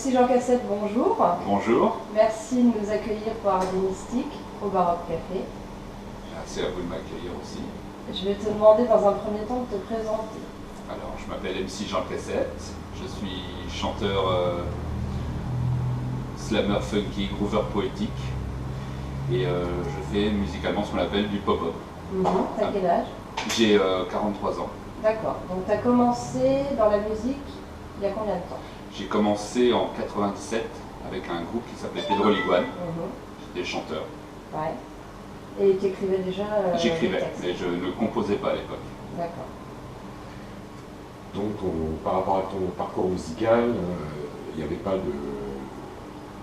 MC Jean Cassette, bonjour. Bonjour. Merci de nous accueillir pour Art des Mystiques au Baroque Café. Merci à vous de m'accueillir aussi. Je vais te demander dans un premier temps de te présenter. Alors, je m'appelle MC Jean Cassette. Je suis chanteur slammer funky, groover poétique. Et je fais musicalement ce qu'on appelle du pop-up. T'as quel âge? J'ai 43 ans. D'accord. Donc tu as commencé dans la musique il y a combien de temps? J'ai commencé en 97 avec un groupe qui s'appelait Pedro Liguane. J'étais chanteur. Ouais. Et tu écrivais déjà J'écrivais, mais je ne composais pas à l'époque. D'accord. Donc, par rapport à ton parcours musical, il n'y avait pas de...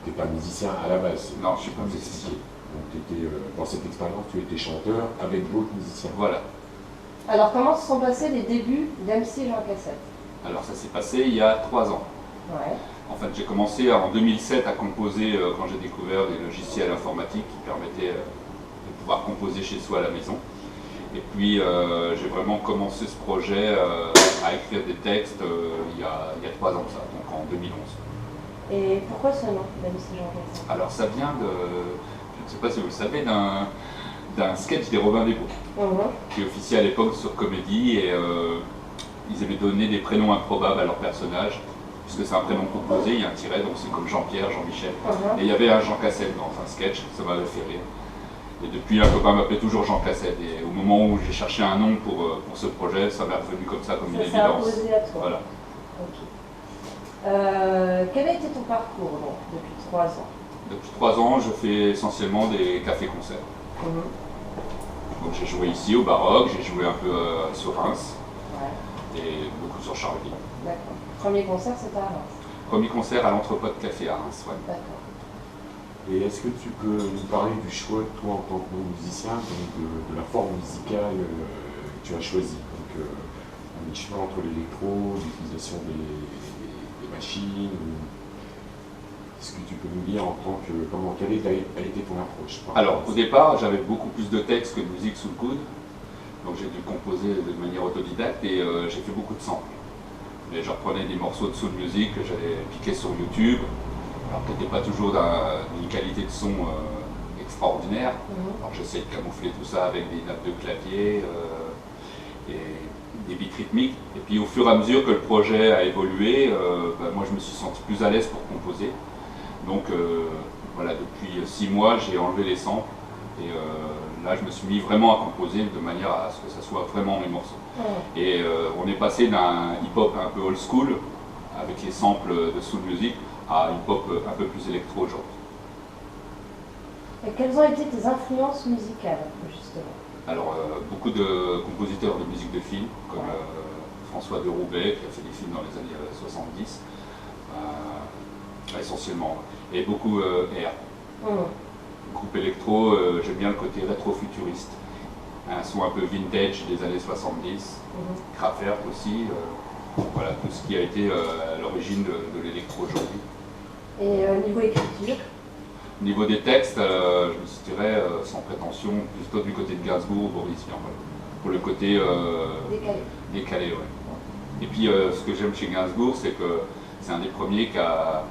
Tu n'es pas musicien à la base. Non, je ne suis pas musicien. Donc, dans cette expérience, tu étais chanteur avec d'autres musiciens. Voilà. Alors, comment se sont passés les débuts d'MC Jean Cassette? Alors, ça s'est passé il y a 3 ans. Ouais. En fait, j'ai commencé en 2007 à composer quand j'ai découvert des logiciels informatiques qui permettaient de pouvoir composer chez soi à la maison. Et puis, j'ai vraiment commencé ce projet à écrire des textes il y a 3 ans, ça, donc en 2011. Et pourquoi ce nom d'MC Jean Cassette? Alors, ça vient de, je ne sais pas si vous le savez, d'un sketch des Robins des Bois, qui officiait à l'époque sur Comédie, et ils aimaient donner des prénoms improbables à leurs personnages, puisque c'est un prénom composé, il y a un tiret, donc c'est comme Jean-Pierre, Jean-Michel. Et il y avait un Jean Cassette dans un sketch, ça m'avait fait rire. Et depuis, un copain m'appelait toujours Jean Cassette, et au moment où j'ai cherché un nom pour ce projet, ça m'est revenu comme ça, comme une évidence. Ça s'est imposé à toi. Voilà. Ok. Quel a été ton parcours donc, depuis 3 ans? Depuis 3 ans, je fais essentiellement des cafés-concerts. Donc j'ai joué ici au Baroque, j'ai joué un peu sur Reims, et beaucoup sur Charleville. D'accord. Premier concert, c'était à Reims? Premier concert à l'Entrepôt de Café à Reims, ouais. D'accord. Et est-ce que tu peux nous parler du choix, toi, en tant que musicien, donc de la forme musicale que tu as choisie? Donc, un mi-chemin entre l'électro, l'utilisation des machines. Est-ce que tu peux nous dire en tant que... quelle a été ton approche? Alors, au départ, j'avais beaucoup plus de textes que de musique sous le coude. Donc j'ai dû composer de manière autodidacte et j'ai fait beaucoup de samples. Et je reprenais des morceaux de soul music que j'avais piqués sur YouTube. Alors peut-être pas toujours d'une qualité de son extraordinaire. Alors j'essayais de camoufler tout ça avec des nappes de clavier et des beats rythmiques. Et puis au fur et à mesure que le projet a évolué, moi je me suis senti plus à l'aise pour composer. Donc voilà, depuis 6 mois j'ai enlevé les samples et là je me suis mis vraiment à composer de manière à ce que ça soit vraiment mes morceaux. Et on est passé d'un hip-hop un peu old school avec les samples de soul music à une pop un peu plus électro aujourd'hui. Et quelles ont été tes influences musicales, justement? Alors, beaucoup de compositeurs de musique de film, comme François de Roubaix, qui a fait des films dans les années 70, essentiellement, et beaucoup R. Groupe électro, j'aime bien le côté rétro-futuriste, un son un peu vintage des années 70, Kraftwerk aussi, voilà tout ce qui a été à l'origine de l'électro aujourd'hui. Et niveau écriture? Au niveau des textes, je me situerais sans prétention plutôt du côté de Gainsbourg, Boris Vian, pour le côté décalé. Ouais. Et puis ce que j'aime chez Gainsbourg, c'est que c'est un des premiers qui a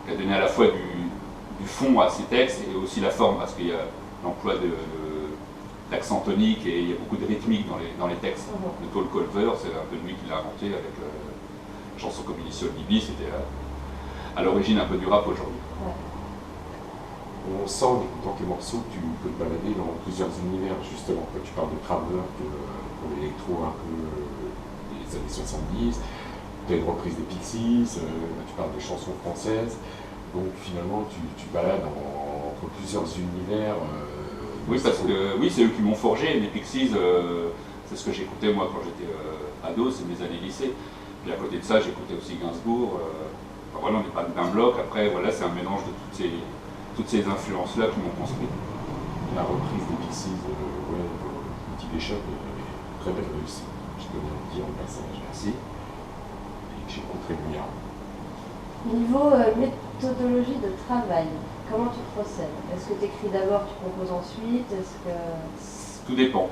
donné à la fois du fond à ses textes et aussi la forme, parce qu'il y a l'emploi d'accent tonique et il y a beaucoup de rythmique dans les textes. Le Tall Colver, c'est un peu lui qui l'a inventé avec la chanson comme Initial Bibi, c'était à l'origine un peu du rap aujourd'hui. On sent en écoutant tes morceaux que tu peux te balader dans plusieurs univers, justement. Quand tu parles de Kraftwerk pour l'électro un peu des années 70, tu as une reprise des Pixies, tu parles de chansons françaises. Donc finalement, tu balades entre plusieurs univers. Oui, parce que c'est eux qui m'ont forgé. Les Pixies, c'est ce que j'écoutais moi quand j'étais ado, c'est mes années lycée. Puis à côté de ça, j'écoutais aussi Gainsbourg. Voilà, on n'est pas d'un bloc. Après, voilà, c'est un mélange de toutes ces influences-là qui m'ont construit. La reprise des Pixies, Petit Bishop, est très belle réussite. Je peux bien le dire au passage. Merci. Et que j'écoute régulièrement. Niveau méthodologie de travail, comment tu procèdes? Est-ce que tu écris d'abord, tu composes ensuite? Tout dépend.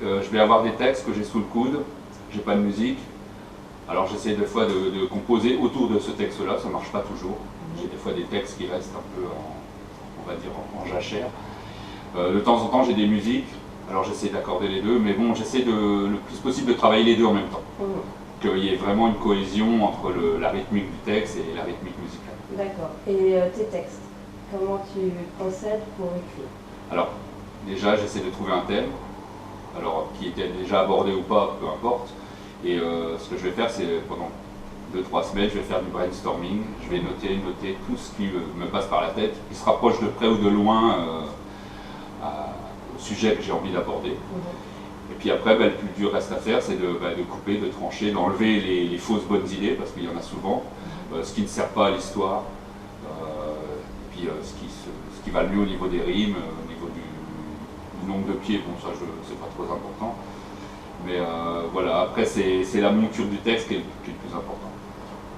Je vais avoir des textes que j'ai sous le coude, j'ai pas de musique. Alors j'essaie des fois de composer autour de ce texte-là, ça ne marche pas toujours. J'ai des fois des textes qui restent un peu on va dire en jachère. De temps en temps j'ai des musiques, alors j'essaie d'accorder les deux, mais bon, j'essaie le plus possible de travailler les deux en même temps. Qu'il y ait vraiment une cohésion entre la rythmique du texte et la rythmique musicale. D'accord. Et tes textes, comment tu procèdes pour écrire? Alors, déjà, j'essaie de trouver un thème, alors qui était déjà abordé ou pas, peu importe. Et ce que je vais faire, c'est pendant 2-3 semaines, je vais faire du brainstorming, je vais noter tout ce qui me passe par la tête, qui se rapproche de près ou de loin au sujet que j'ai envie d'aborder. Et puis après, le plus dur reste à faire, c'est de couper, de trancher, d'enlever les fausses bonnes idées, parce qu'il y en a souvent, ce qui ne sert pas à l'histoire, et puis ce qui va le mieux au niveau des rimes, au niveau du nombre de pieds, bon ça c'est pas trop important. Mais voilà, après c'est la monture du texte qui est le plus important.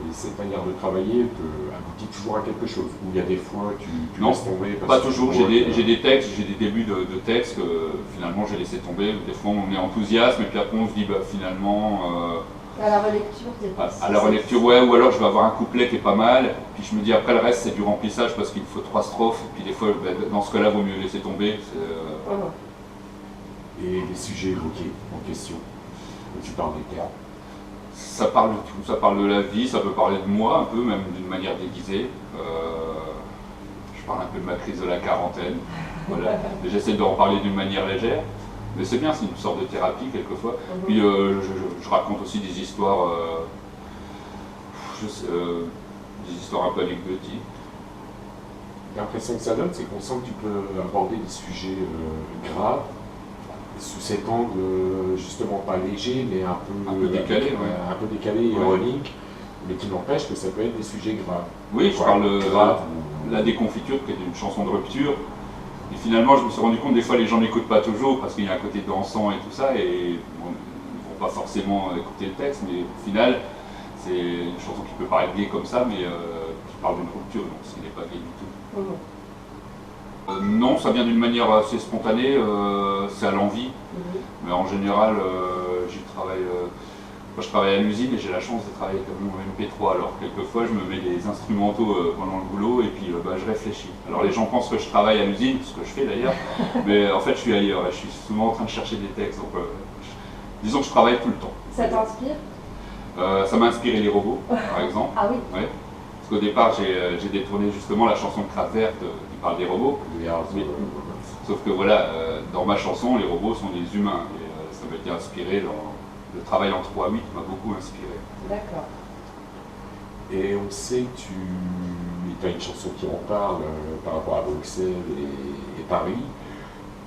Et cette manière de travailler peut aboutir toujours à quelque chose, où il y a des fois tu non, laisses tomber pas toujours. J'ai des textes, j'ai des débuts de textes que finalement j'ai laissé tomber. Des fois on est enthousiaste, mais puis après on se dit finalement. À la relecture, t'es pas. À la relecture, ouais, ou alors je vais avoir un couplet qui est pas mal, puis je me dis après le reste c'est du remplissage parce qu'il faut 3 strophes, et puis des fois dans ce cas-là vaut mieux laisser tomber. Et les sujets évoqués en question, tu parles des termes. Ça parle de tout, ça parle de la vie, ça peut parler de moi un peu, même d'une manière déguisée. Je parle un peu de ma crise de la quarantaine, voilà. J'essaie d'en parler d'une manière légère, mais c'est bien, c'est une sorte de thérapie quelquefois. Puis je raconte aussi des histoires, des histoires un peu anecdotiques. L'impression que ça donne, c'est qu'on sent que tu peux aborder des sujets graves, sous cet angle justement pas léger, mais un peu décalé, un peu décalé, ironique, mais qui n'empêche que ça peut être des sujets graves. Oui, je parle de La déconfiture, qui est une chanson de rupture. Et finalement, je me suis rendu compte, des fois, les gens n'écoutent pas toujours, parce qu'il y a un côté dansant et tout ça, et bon, ils ne vont pas forcément écouter le texte, mais au final, c'est une chanson qui peut paraître gay comme ça, mais qui parle d'une rupture, donc ce qui n'est pas gay du tout. Non, ça vient d'une manière assez spontanée, c'est à l'envie, mais en général, j'y travaille. Moi, je travaille à l'usine et j'ai la chance de travailler comme en MP3, alors quelquefois je me mets des instrumentaux pendant le boulot et puis je réfléchis. Alors les gens pensent que je travaille à l'usine, ce que je fais d'ailleurs, mais en fait je suis ailleurs, je suis souvent en train de chercher des textes, donc disons que je travaille tout le temps. Ça t'inspire? Ça m'a inspiré les robots, par exemple. Ah oui. Ouais. Parce qu'au départ j'ai détourné justement la chanson de Kraftwerk Verte qui parle des robots, sauf que voilà, dans ma chanson les robots sont des humains et ça m'a été inspiré le travail en 3-8 m'a beaucoup inspiré. D'accord. Et on sait que tu as une chanson qui en parle par rapport à Bruxelles et Paris.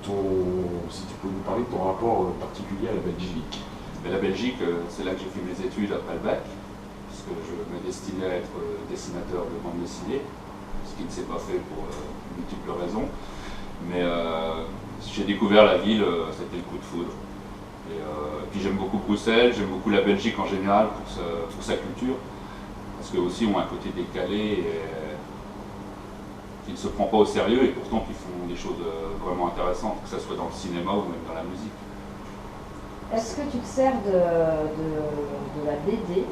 Si tu peux nous parler de ton rapport particulier à la Belgique. Mais la Belgique, c'est là que j'ai fait mes études après le bac, parce que je me destinais à être dessinateur de bande dessinée, ce qui ne s'est pas fait pour multiples raisons. Mais j'ai découvert la ville, c'était le coup de foudre. Et puis j'aime beaucoup Bruxelles, j'aime beaucoup la Belgique en général pour sa culture, parce qu'eux aussi ont un côté décalé qui ne se prend pas au sérieux et pourtant qui font des choses vraiment intéressantes, que ce soit dans le cinéma ou même dans la musique. Est-ce que tu te sers de la BD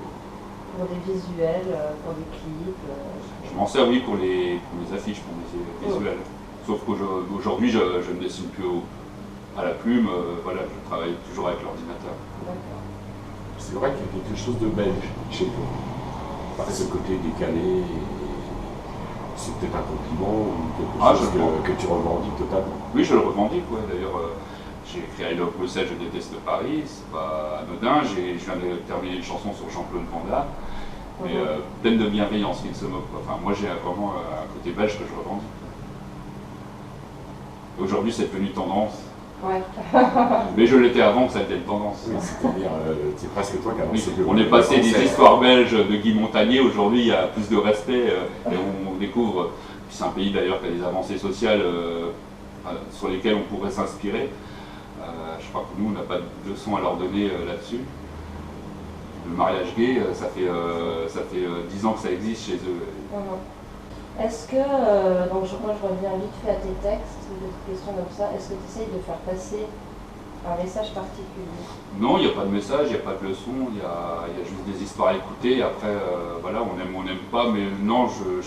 pour des visuels, pour des clips Je m'en sers, oui, pour les affiches, pour les visuels. Sauf qu'aujourd'hui, je ne dessine plus à la plume, voilà, je travaille toujours avec l'ordinateur. C'est vrai qu'il y a quelque chose de belge chez toi. Par ce côté décalé, c'est peut-être un compliment ou quelque chose que tu revendiques totalement. Oui, je le revendique, ouais. D'ailleurs, j'ai écrit I Love Bruxelles, je déteste Paris, c'est pas anodin. Je viens de terminer une chanson sur Jean-Claude Van Damme, mais pleine de bienveillance, qui ne se moque pas. Enfin, moi, j'ai vraiment un côté belge que je revendique. Aujourd'hui, c'est devenu tendance. Ouais. Mais je l'étais avant que ça était une tendance. Oui, c'est-à-dire, c'est presque toi qui as lancé on est passé des histoires belges de Guy Montagnier, aujourd'hui il y a plus de respect et on découvre, c'est un pays d'ailleurs qui a des avancées sociales sur lesquelles on pourrait s'inspirer. Je crois que nous on n'a pas de leçons à leur donner là-dessus. Le mariage gay, ça fait 10 ans que ça existe chez eux. Est-ce que, donc moi je reviens vite fait à tes textes, des questions comme ça, est-ce que tu essayes de faire passer Un message particulier? Non, il n'y a pas de message, il n'y a pas de leçon, il y a juste des histoires à écouter. Après, voilà, on aime ou on n'aime pas, mais non, je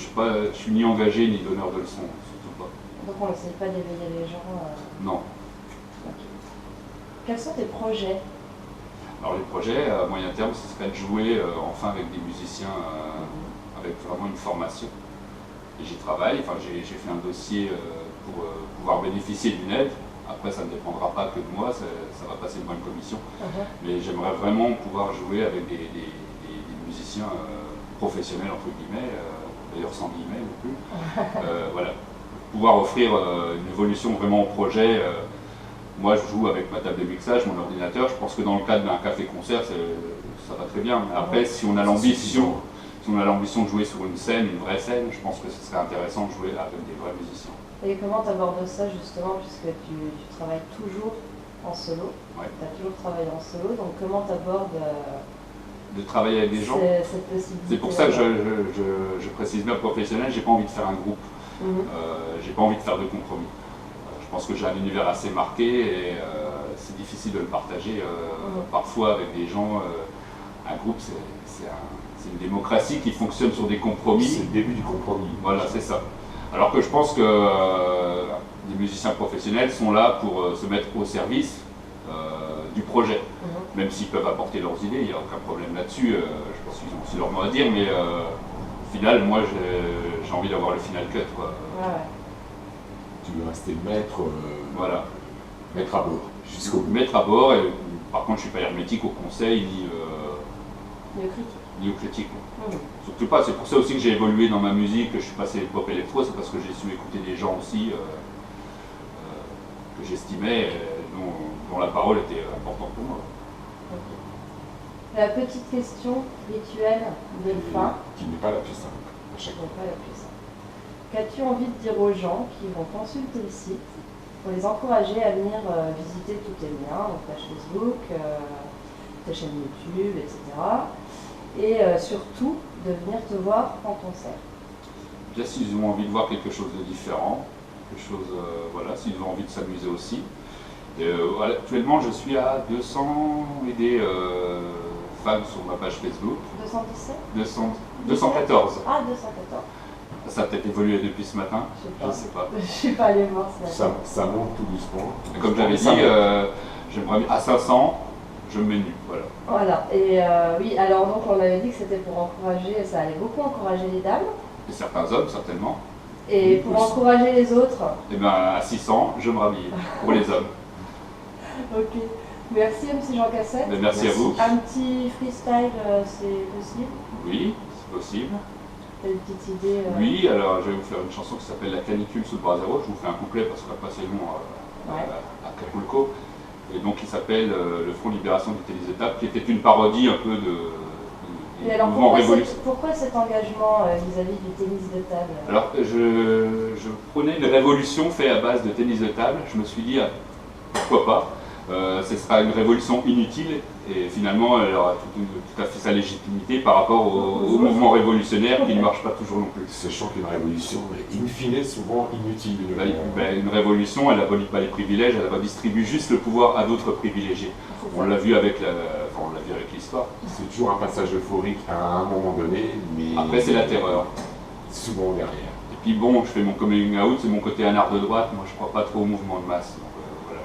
suis ni engagé ni donneur de leçons, surtout pas. Donc on n'essaie pas d'éveiller les gens. Non. Ok. Quels sont tes projets? Alors les projets, à moyen terme, ce serait de jouer enfin avec des musiciens avec vraiment une formation. Et j'y travaille, enfin, j'ai fait un dossier pour pouvoir bénéficier d'une aide. Après, ça ne dépendra pas que de moi, ça va passer devant une commission. Mais j'aimerais vraiment pouvoir jouer avec des musiciens professionnels, entre guillemets, d'ailleurs sans guillemets non plus. Voilà. Pouvoir offrir une évolution vraiment au projet. Moi, je joue avec ma table de mixage, mon ordinateur. Je pense que dans le cadre d'un café-concert, ça va très bien. Mais après, si on a l'ambition de jouer sur une scène, une vraie scène, je pense que ce serait intéressant de jouer avec des vrais musiciens. Et comment tu abordes ça justement, puisque tu travailles toujours en solo? Ouais. Tu as toujours travaillé en solo, donc comment tu abordes De travailler avec des gens. cette possibilité? C'est pour ça que je précise bien professionnel, j'ai pas envie de faire un groupe. J'ai pas envie de faire de compromis. Je pense que j'ai un univers assez marqué et c'est difficile de le partager parfois avec des gens. Un groupe, c'est une démocratie qui fonctionne sur des compromis. C'est le début du compromis. Voilà, c'est ça. Alors que je pense que les musiciens professionnels sont là pour se mettre au service du projet. Même s'ils peuvent apporter leurs idées, il n'y a aucun problème là-dessus. Je pense qu'ils ont aussi leur mot à dire, mais au final, moi, j'ai envie d'avoir le final cut, quoi. Ouais. Tu veux rester le maître, Voilà. maître à bord, jusqu'au bout. Mettre à bord, et par contre, je ne suis pas hermétique au conseil ni aux critiques. Surtout pas, c'est pour ça aussi que j'ai évolué dans ma musique, que je suis passé pop électro, c'est parce que j'ai su écouter des gens aussi que j'estimais, dont la parole était importante pour moi. La petite question rituelle de fin. Qui n'est pas la plus simple à chaque fois. Pas la plus simple. Qu'as-tu envie de dire aux gens qui vont consulter le site pour les encourager à venir visiter tous tes liens, donc page Facebook, ta chaîne YouTube, etc. Et surtout de venir te voir en concert? Bien, s'ils ont envie de voir quelque chose de différent, quelque chose, voilà, s'ils ont envie de s'amuser aussi. Actuellement, je suis à 200 et des fans sur ma page Facebook. 217 214. Ah, 214. Ça a peut-être évolué depuis ce matin, je ne sais pas. Je ne suis pas allé voir ça. Ça monte tout doucement. Et comme j'avais dit, j'aimerais à 500, je me mets nu. Voilà. Voilà. Et oui, alors donc on avait dit que c'était pour encourager, ça allait beaucoup encourager les dames. Et certains hommes, certainement. Et pour encourager les autres? Et bien à 600, je me rhabille pour les hommes. Ok. Merci MC Jean Cassette. Mais merci à vous. Un petit freestyle, c'est possible? Oui, c'est possible. T'as une petite idée? Oui, alors je vais vous faire une chanson qui s'appelle La canicule sous le bras zéro. Je vous fais un couplet parce qu'on va passer long à Acapulco. Et donc il s'appelle Le Front de Libération du Tennis de Table, qui était une parodie un peu de et alors pourquoi cet engagement vis-à-vis du tennis de table? Alors je prenais une révolution faite à base de tennis de table. Je me suis dit pourquoi pas. Ce sera une révolution inutile et finalement elle aura tout à fait sa légitimité par rapport au mouvement révolutionnaire qui ne marche pas toujours non plus. Sachant qu'une révolution est in fine souvent inutile. Une révolution, elle abolit pas les privilèges, elle redistribue juste le pouvoir à d'autres privilégiés. On l'a vu avec l'histoire. C'est toujours un passage euphorique à un moment donné, mais après c'est la terreur. Souvent derrière. Et puis bon, je fais mon coming out, c'est mon côté anard de droite, moi je crois pas trop au mouvement de masse.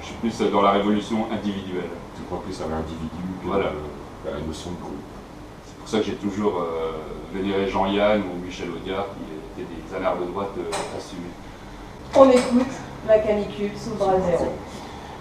Je suis plus dans la révolution individuelle. Tu crois plus à l'individu que voilà. à la notion de groupe. C'est pour ça que j'ai toujours vénéré Jean-Yann ou Michel Audiard, qui étaient des anards de droite assumés. On écoute La canicule sous le bras zéro.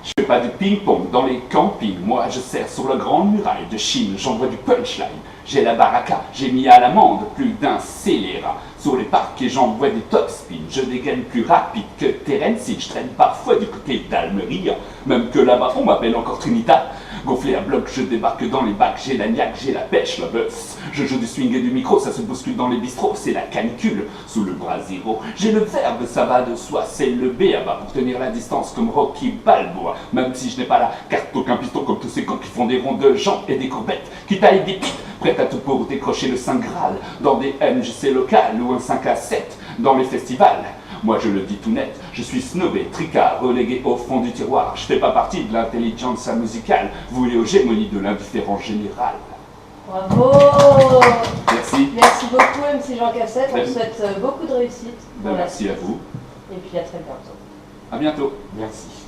Je fais pas de ping-pong dans les campings, moi je sers sur la grande muraille de Chine, j'envoie du punchline. J'ai la baraka, j'ai mis à l'amende plus d'un scélérat. Sur les parquets, j'envoie des top spins. Je dégaine plus rapide que Terence Hill. Je traîne parfois du côté d'Almeria. Même que là-bas, on m'appelle encore Trinidad. Gonflé à bloc, je débarque dans les bacs. J'ai la niaque, j'ai la pêche, la buzz. Je joue du swing et du micro, ça se bouscule dans les bistrots. C'est la canicule sous le bras zéro. J'ai le verbe, ça va de soi. C'est le B.A.B.A. pour tenir la distance comme Rocky Balboa. Même si je n'ai pas la carte aucun piston comme tous ces cons qui font des ronds de jambes et des courbettes. Qui taillent des pites, prêtes à tout pour décrocher le Saint Graal. Dans des MJC locales ou un 5 à 7. dans les festivals. Moi je le dis tout net, je suis snobé, tricard, relégué au fond du tiroir. Je fais pas partie de l'intelligentsia musicale, vouée aux gémonies de l'indifférence générale. Bravo! Merci. Merci beaucoup MC Jean Cassette, on te souhaite beaucoup de réussite. Merci à vous. Et puis à très bientôt. À bientôt. Merci.